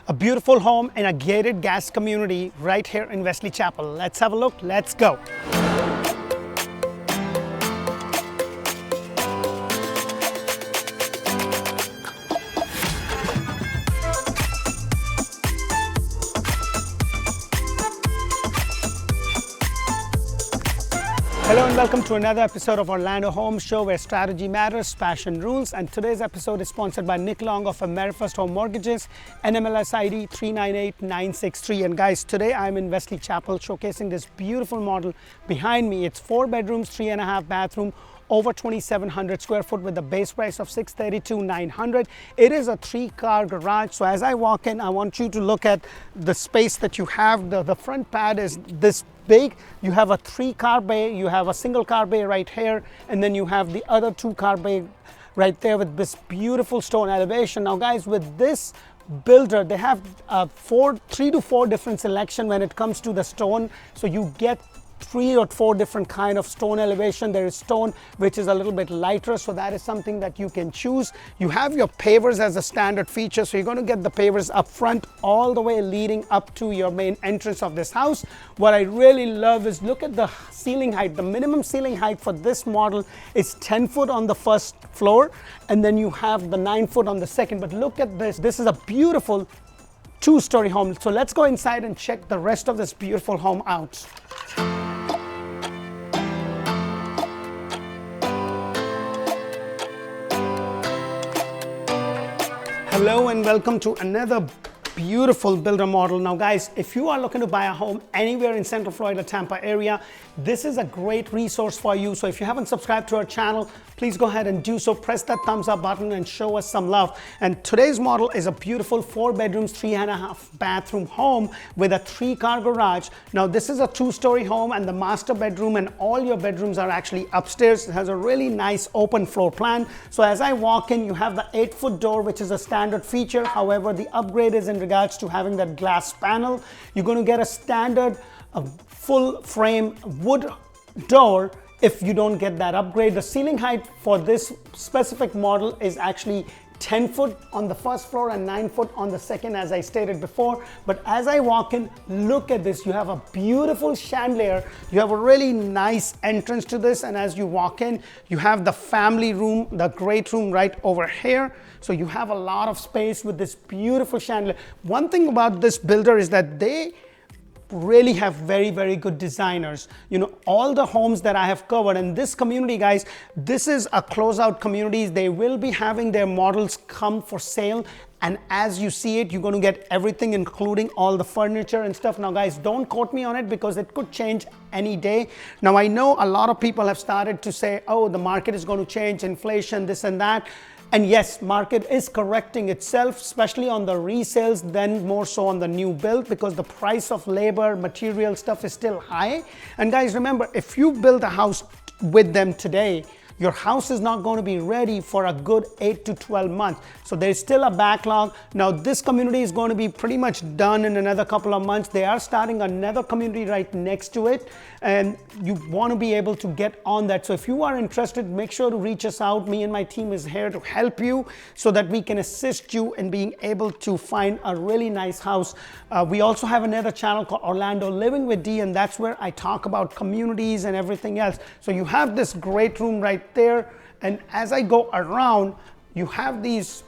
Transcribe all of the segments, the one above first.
A beautiful home in a gated gas community right here in Wesley Chapel. Let's have a look. Let's go. Hello and welcome to another episode of Orlandohomeshow, where strategy matters, passion rules. And today's episode is sponsored by Nick Long of AmeriFirst Home Mortgages, NMLS ID 398963. And guys, today I'm in Wesley Chapel showcasing this beautiful model behind me. It's 4 bedrooms, 3.5 bathroom, over 2,700 square foot with a base price of $632,900. It is a 3-car garage. So as I walk in, I want you to look at the space that you have. The front pad is this big. You have a 3-car bay, you have a single car bay right here, and then you have the other 2-car bay right there with this beautiful stone elevation. Now guys, with this builder, they have 3 to 4 different selection when it comes to the stone. So you get 3 or 4 different kind of stone elevation. There is stone which is a little bit lighter, so that is something that you can choose. You have your pavers as a standard feature, so you're going to get the pavers up front all the way leading up to your main entrance of this house. What I really love is look at the ceiling height. The minimum ceiling height for this model is 10 foot on the first floor, and then you have the 9 foot on the second. But look at this. This is a beautiful 2-story home. So let's go inside and check the rest of this beautiful home out. Hello and welcome to another beautiful builder model. Now guys, if you are looking to buy a home anywhere in Central Florida, Tampa area, this is a great resource for you. So if you haven't subscribed to our channel, please go ahead and do so. Press that thumbs up button and show us some love. And today's model is a beautiful 4 bedrooms, 3.5 bathroom home with a 3-car garage. Now this is a 2-story home, and the master bedroom and all your bedrooms are actually upstairs. It has a really nice open floor plan. So as I walk in, you have the 8-foot door, which is a standard feature. However, the upgrade is in regards to having that glass panel. You're going to get a standard full frame wood door if you don't get that upgrade. The ceiling height for this specific model is actually 10 foot on the first floor and 9 foot on the second, as I stated before. But as I walk in, look at this. You have a beautiful chandelier. You have a really nice entrance to this. And as you walk in, you have the family room, the great room right over here. So you have a lot of space with this beautiful chandelier. One thing about this builder is that they really have very, very good designers. You know, all the homes that I have covered in this community, guys, this is a closeout community. They will be having their models come for sale. And as you see it, you're going to get everything, including all the furniture and stuff. Now, guys, don't quote me on it because it could change any day. Now, I know a lot of people have started to say, oh, the market is going to change, inflation, this and that. And yes, market is correcting itself, especially on the resales, then more so on the new build, because the price of labor, material stuff is still high. And guys, remember, if you build a house with them today, your house is not going to be ready for a good 8 to 12 months. So there's still a backlog. Now this community is going to be pretty much done in another couple of months. They are starting another community right next to it, and you want to be able to get on that. So if you are interested, make sure to reach us out. Me and my team is here to help you so that we can assist you in being able to find a really nice house. We also have another channel called Orlando Living with D, and that's where I talk about communities and everything else. So you have this great room right there, and as I go around, you have these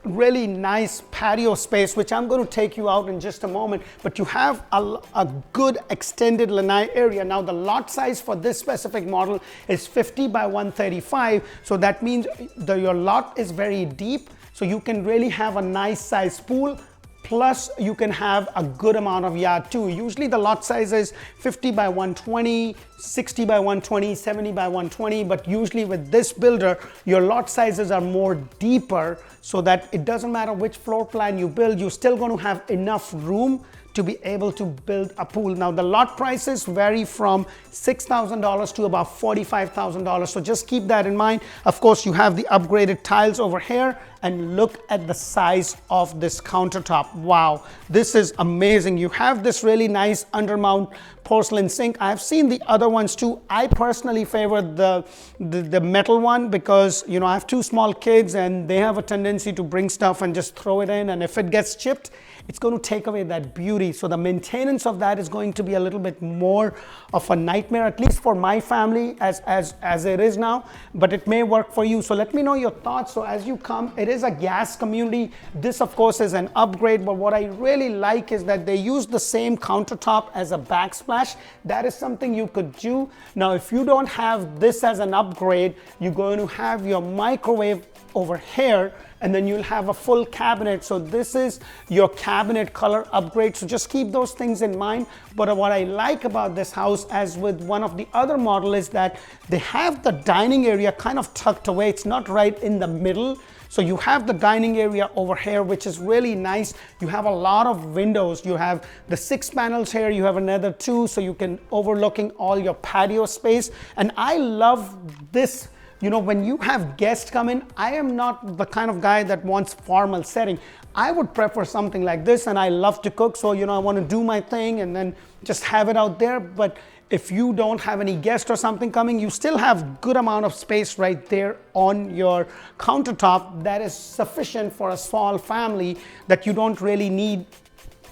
really nice patio space, which I'm going to take you out in just a moment. But you have a good extended lanai area. Now the lot size for this specific model is 50 by 135, so that means your lot is very deep, so you can really have a nice size pool. Plus, you can have a good amount of yard too. Usually the lot size is 50 by 120, 60 by 120, 70 by 120. But usually with this builder, your lot sizes are more deeper, so that it doesn't matter which floor plan you build, you're still going to have enough room to be able to build a pool. Now the lot prices vary from $6,000 to about $45,000. So just keep that in mind. Of course, you have the upgraded tiles over here, and look at the size of this countertop. Wow, this is amazing. You have this really nice undermount porcelain sink. I've seen the other ones too. I personally favor the metal one because, you know, I have two small kids and they have a tendency to bring stuff and just throw it in, and if it gets chipped, it's going to take away that beauty. So the maintenance of that is going to be a little bit more of a nightmare, at least for my family as it is now, but it may work for you. So let me know your thoughts. So as you come, it is a gas community. This of course is an upgrade, but what I really like is that they use the same countertop as a backsplash. That is something you could do. Now, if you don't have this as an upgrade, you're going to have your microwave over here, and then you'll have a full cabinet. So this is your cabinet color upgrade. So just keep those things in mind. But what I like about this house, as with one of the other model, is that they have the dining area kind of tucked away. It's not right in the middle. So you have the dining area over here, which is really nice. You have a lot of windows. You have the 6 panels here. You have another 2, so you can overlooking all your patio space. And I love this. You know, when you have guests come in, I am not the kind of guy that wants formal setting. I would prefer something like this, and I love to cook. So, you know, I want to do my thing and then just have it out there. But if you don't have any guest or something coming, you still have good amount of space right there on your countertop that is sufficient for a small family, that you don't really need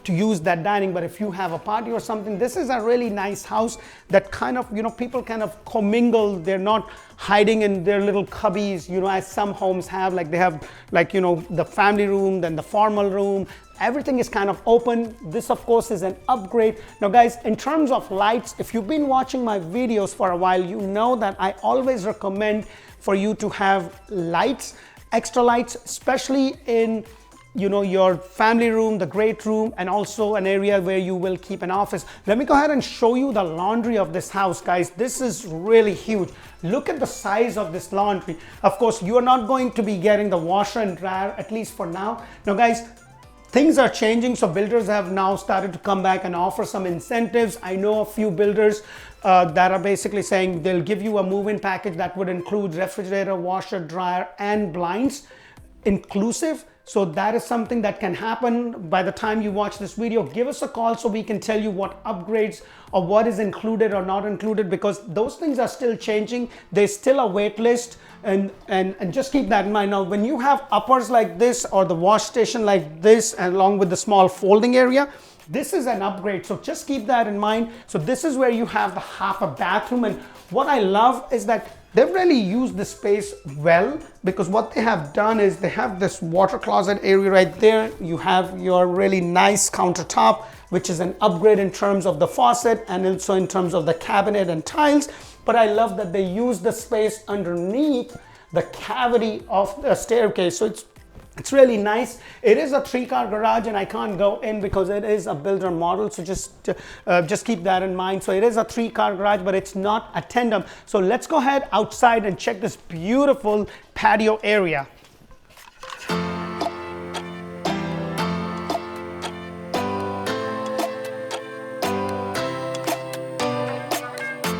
to use that dining. But if you have a party or something, this is a really nice house that kind of, you know, people kind of commingle. They're not hiding in their little cubbies, you know, as some homes have. Like they have, like, you know, the family room, then the formal room. Everything is kind of open. This of course is an upgrade. Now guys, in terms of lights, if you've been watching my videos for a while, you know that I always recommend for you to have lights, extra lights, especially in, you know, your family room, the great room, and also an area where you will keep an office. Let me go ahead and show you the laundry of this house, guys. This is really huge. Look at the size of this laundry. Of course, you are not going to be getting the washer and dryer, at least for now. Now guys, things are changing, so builders have now started to come back and offer some incentives. I know a few builders that are basically saying they'll give you a move-in package that would include refrigerator, washer, dryer, and blinds inclusive. So that is something that can happen by the time you watch this video. Give us a call so we can tell you what upgrades or what is included or not included, because those things are still changing. There's still a wait list, and just keep that in mind. Now, when you have uppers like this or the wash station like this, along with the small folding area, this is an upgrade. So just keep that in mind. So this is where you have the half a bathroom, and what I love is that they've really used the space well, because what they have done is they have this water closet area right there. You have your really nice countertop, which is an upgrade in terms of the faucet and also in terms of the cabinet and tiles. But I love that they use the space underneath the cavity of the staircase. So it's really nice. It is a 3-car garage, and I can't go in because it is a builder model. So just keep that in mind. So it is a 3-car garage, but it's not a tandem. So let's go ahead outside and check this beautiful patio area.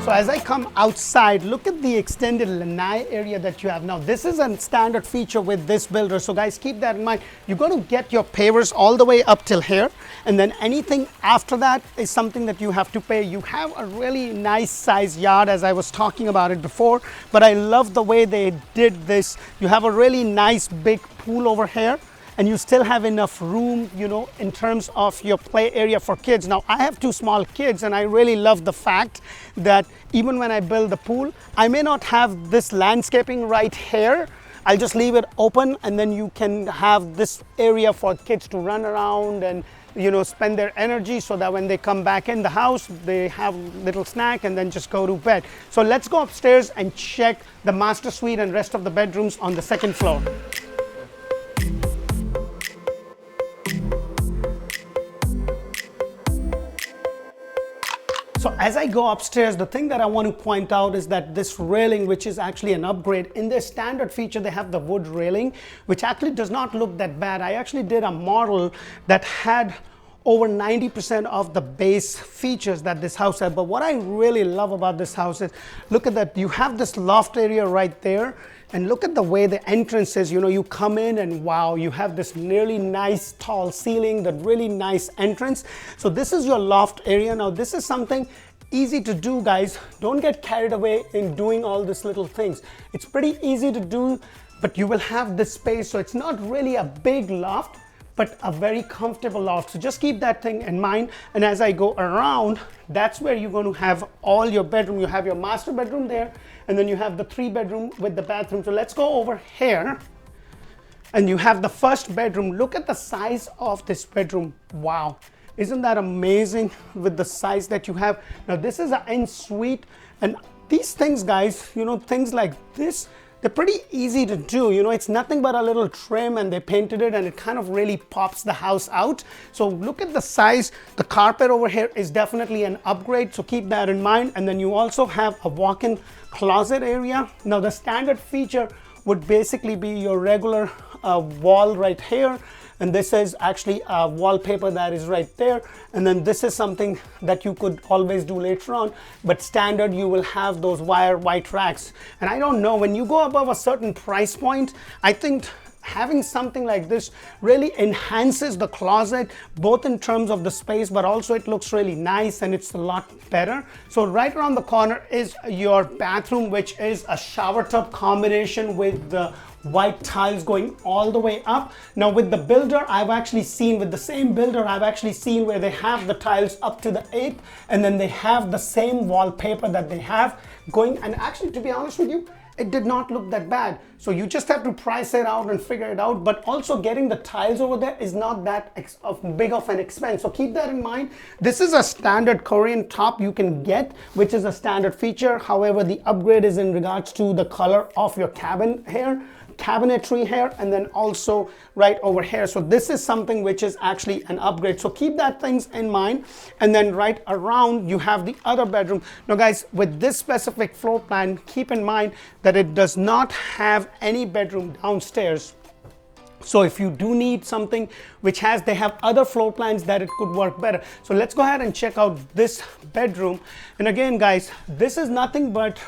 So as I come outside, look at the extended lanai area that you have. Now, this is a standard feature with this builder. So guys, keep that in mind. You're going to get your pavers all the way up till here. And then anything after that is something that you have to pay. You have a really nice size yard, as I was talking about it before. But I love the way they did this. You have a really nice big pool over here, and you still have enough room, you know, in terms of your play area for kids. Now, I have 2 small kids, and I really love the fact that even when I build the pool, I may not have this landscaping right here. I'll just leave it open, and then you can have this area for kids to run around and, you know, spend their energy, so that when they come back in the house, they have little snack and then just go to bed. So let's go upstairs and check the master suite and rest of the bedrooms on the 2nd floor. So as I go upstairs, the thing that I want to point out is that this railing, which is actually an upgrade, in their standard feature, they have the wood railing, which actually does not look that bad. I actually did a model that had over 90% of the base features that this house had. But what I really love about this house is, look at that, you have this loft area right there. And look at the way the entrance is. You come in and wow, you have this really nice tall ceiling, that really nice entrance. So this is your loft area. Now this is something easy to do, guys. Don't get carried away in doing all these little things. It's pretty easy to do, but you will have this space. So it's not really a big loft, but a very comfortable loft. So just keep that thing in mind. And as I go around, that's where you're going to have all your bedroom. You have your master bedroom there, and then you have the 3-bedroom with the bathroom. So let's go over here. And you have the first bedroom. Look at the size of this bedroom. Wow. Isn't that amazing with the size that you have? Now this is an en-suite, and these things, guys, things like this, they're pretty easy to do. It's nothing but a little trim, and they painted it, and it kind of really pops the house out. So look at the size. The carpet over here is definitely an upgrade, so keep that in mind. And then you also have a walk-in closet area. Now the standard feature would basically be your regular wall right here, and this is actually a wallpaper that is right there. And then this is something that you could always do later on, but standard, you will have those wire white racks. And I don't know, when you go above a certain price point, I think having something like this really enhances the closet, both in terms of the space, but also it looks really nice and it's a lot better. So right around the corner is your bathroom, which is a shower tub combination with the white tiles going all the way up. Now with the builder, I've actually seen, with the same builder, I've actually seen where they have the tiles up to the 8th, and then they have the same wallpaper that they have going. And actually, to be honest with you, it did not look that bad. So you just have to price it out and figure it out. But also getting the tiles over there is not that big of an expense. So keep that in mind. This is a standard Korean top you can get, which is a standard feature. However, the upgrade is in regards to the color of your cabinetry here, and then also right over here. So this is something which is actually an upgrade. So keep that things in mind. And then right around, you have the other bedroom. Now guys, with this specific floor plan, keep in mind that it does not have any bedroom downstairs. So if you do need something which they have other floor plans that it could work better. So let's go ahead and check out this bedroom. And again, guys, this is nothing but,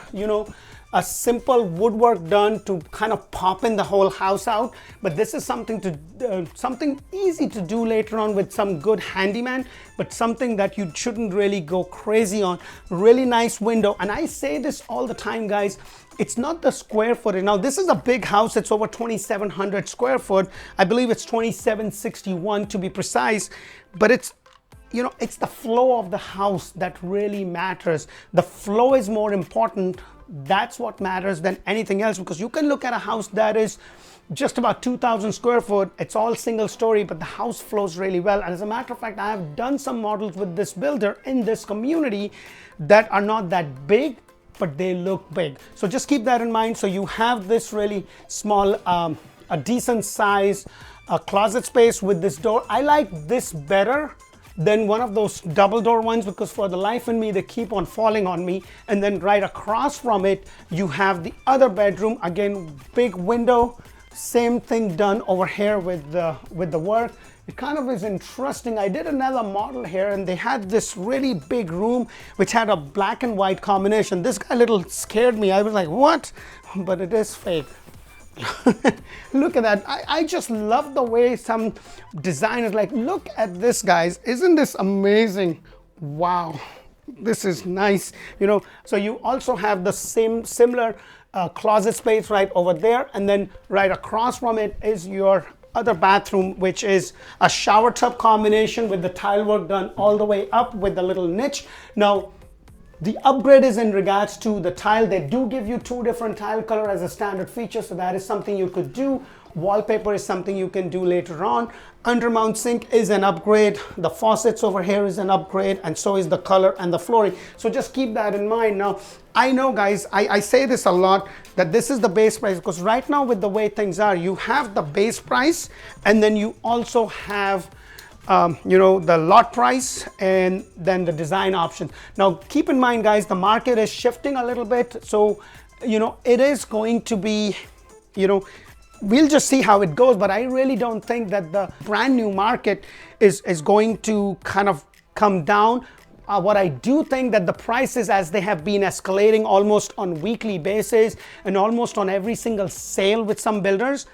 a simple woodwork done to kind of pop in the whole house out. But this is something easy to do later on with some good handyman, but something that you shouldn't really go crazy on. Really nice window. And I say this all the time, guys, it's not the square footage. Now this is a big house. It's over 2,700 square foot. I believe it's 2,761 to be precise, but it's the flow of the house that really matters. The flow is more important. That's what matters than anything else, because you can look at a house that is just about 2,000 square foot. It's all single story, but the house flows really well. And as a matter of fact, I have done some models with this builder in this community that are not that big, but they look big. So just keep that in mind. So you have this really small, a decent size closet space with this door. I like this better than one of those double door ones, because for the life in me, they keep on falling on me. And then right across from it, you have the other bedroom. Again, big window, same thing done over here with the work. It kind of is interesting. I did another model here, and they had this really big room which had a black and white combination. This guy a little scared me. I was like, what? But it is fake. Look at that. I just love the way some designers, like, look at this, guys. Isn't this amazing? Wow, this is nice. So you also have the similar closet space right over there, and then right across from it is your other bathroom, which is a shower tub combination with the tile work done all the way up with the little niche. Now the upgrade is in regards to the tile. They do give you 2 different tile color as a standard feature, so that is something you could do. Wallpaper is something you can do later on. Undermount sink is an upgrade. The faucets over here is an upgrade, and so is the color and the flooring. So just keep that in mind. Now, I know, guys, I say this a lot, that this is the base price, because right now with the way things are, you have the base price, and then you also have the lot price, and then the design options. Now keep in mind, guys, the market is shifting a little bit, so it is going to be, we'll just see how it goes. But I really don't think that the brand new market is going to kind of come down. what I do think that the prices, as they have been escalating almost on weekly basis and almost on every single sale with some builders,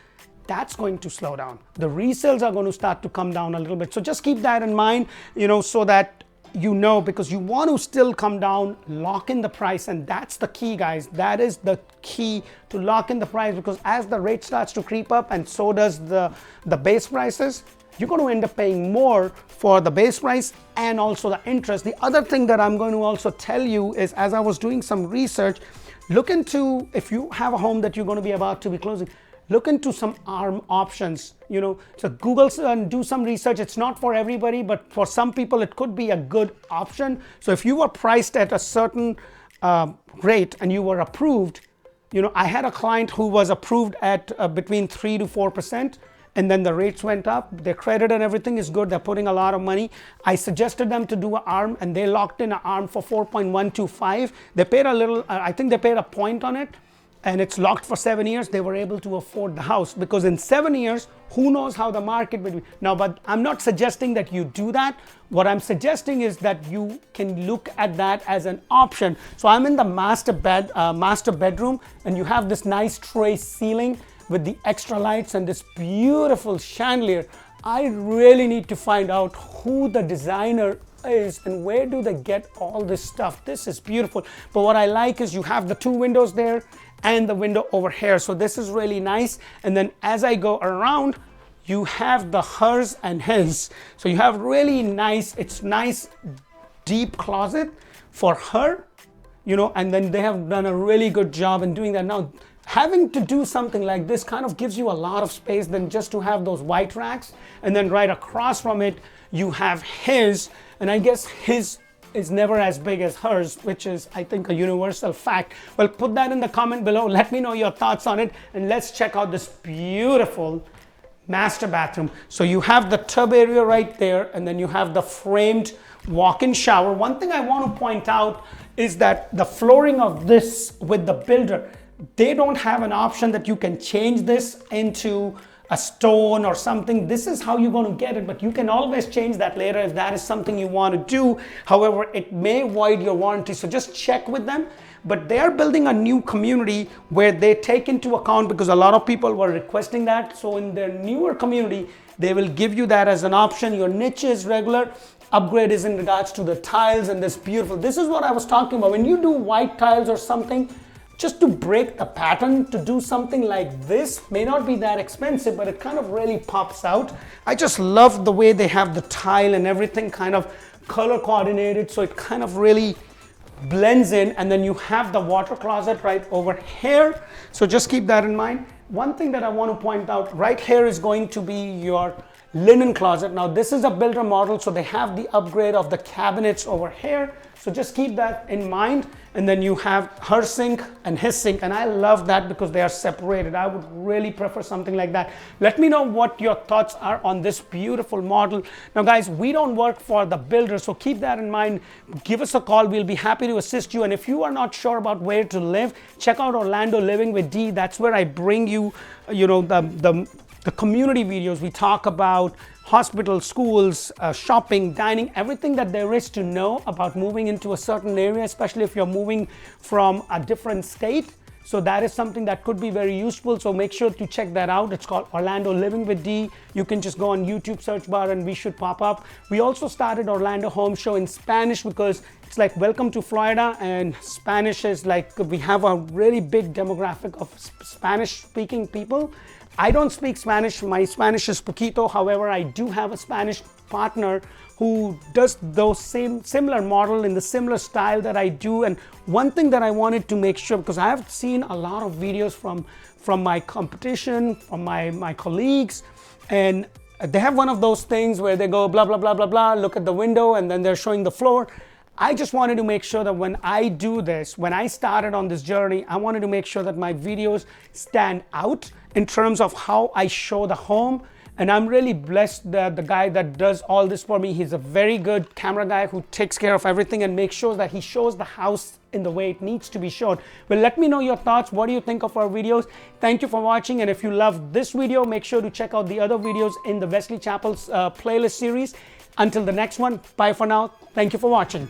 that's going to slow down. The resales are going to start to come down a little bit. So just keep that in mind, so that because you want to still come down, lock in the price, and that's the key, guys. That is the key, to lock in the price, because as the rate starts to creep up and so does the base prices, you're going to end up paying more for the base price and also the interest. The other thing that I'm going to also tell you is, as I was doing some research, look into, if you have a home that you're going to be about to be closing, look into some ARM options. So Google and do some research. It's not for everybody, but for some people it could be a good option. So if you were priced at a certain rate and you were approved, I had a client who was approved at between 3 to 4%, and then the rates went up. Their credit and everything is good. They're putting a lot of money. I suggested them to do an ARM, and they locked in an ARM for 4.125. They paid a little, I think they paid a point on it, and it's locked for 7 years. They were able to afford the house, because in 7 years, who knows how the market will be. Now, but I'm not suggesting that you do that. What I'm suggesting is that you can look at that as an option. So I'm in the master bedroom, and you have this nice tray ceiling with the extra lights and this beautiful chandelier. I really need to find out who the designer is and where do they get all this stuff. This is beautiful. But what I like is you have the 2 windows there and the window over here. So this is really nice. And then as I go around, you have the hers and his. So you have really nice, it's nice deep closet for her, and then they have done a really good job in doing that. Now, having to do something like this kind of gives you a lot of space than just to have those white racks. And then right across from it, you have his, and I guess his is never as big as hers, which is, I think, a universal fact. Well, put that in the comment below. Let me know your thoughts on it, and let's check out this beautiful master bathroom. So you have the tub area right there, and then you have the framed walk-in shower. One thing I want to point out is that the flooring of this with the builder, they don't have an option that you can change this into a stone or something. This is how you're going to get it, but you can always change that later if that is something you want to do. However, it may void your warranty, so just check with them. But they are building a new community where they take into account, because a lot of people were requesting that. So in their newer community, they will give you that as an option. Your niche is regular. Upgrade is in regards to the tiles and this beautiful. This is what I was talking about. When you do white tiles or something, just to break the pattern, to do something like this may not be that expensive, but it kind of really pops out. I just love the way they have the tile and everything kind of color coordinated, so it kind of really blends in. And then you have the water closet right over here, so just keep that in mind. One thing that I want to point out, right here is going to be your linen closet. Now this is a builder model, so they have the upgrade of the cabinets over here, so just keep that in mind. And then you have her sink and his sink, and I love that because they are separated. I would really prefer something like that. Let me know what your thoughts are on this beautiful model. Now guys, we don't work for the builder, so keep that in mind. Give us a call. We'll be happy to assist you. And if you are not sure about where to live, check out Orlando Living with D. That's where I bring you, the community videos. We talk about hospitals, schools, shopping, dining, everything that there is to know about moving into a certain area, especially if you're moving from a different state. So that is something that could be very useful. So make sure to check that out. It's called Orlando Living with D. You can just go on YouTube search bar and we should pop up. We also started Orlandohomeshow in Spanish because it's like welcome to Florida, and Spanish is like, we have a really big demographic of Spanish speaking people. I don't speak Spanish. My Spanish is poquito. However, I do have a Spanish partner who does those similar model in the similar style that I do. And one thing that I wanted to make sure, because I have seen a lot of videos from my competition, from my colleagues, and they have one of those things where they go blah, blah, blah, blah, blah, look at the window, and then they're showing the floor. I just wanted to make sure that when I do this, when I started on this journey, I wanted to make sure that my videos stand out in terms of how I show the home. And I'm really blessed that the guy that does all this for me, he's a very good camera guy who takes care of everything and makes sure that he shows the house in the way it needs to be shown. Well, let me know your thoughts. What do you think of our videos? Thank you for watching. And if you love this video, make sure to check out the other videos in the Wesley Chapel's playlist series. Until the next one, bye for now. Thank you for watching.